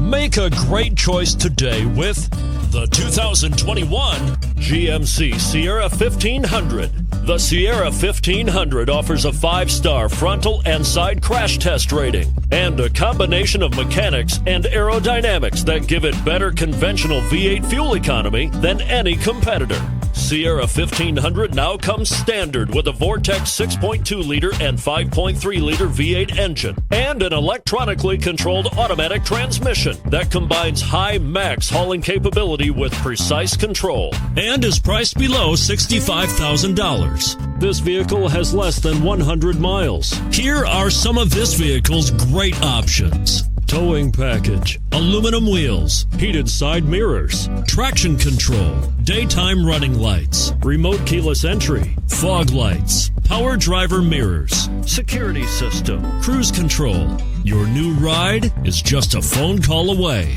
Make a great choice today with the 2021 GMC Sierra 1500. The Sierra 1500 offers a 5-star frontal and side crash test rating and a combination of mechanics and aerodynamics that give it better conventional V8 fuel economy than any competitor. Sierra 1500 now comes standard with a Vortex 6.2-liter and 5.3-liter V8 engine and an electronically controlled automatic transmission that combines high max hauling capability with precise control and is priced below $65,000. This vehicle has less than 100 miles. Here are some of this vehicle's great options: towing package, aluminum wheels, heated side mirrors, traction control, daytime running lights, remote keyless entry, fog lights, power driver mirrors, security system, cruise control. Your new ride is just a phone call away.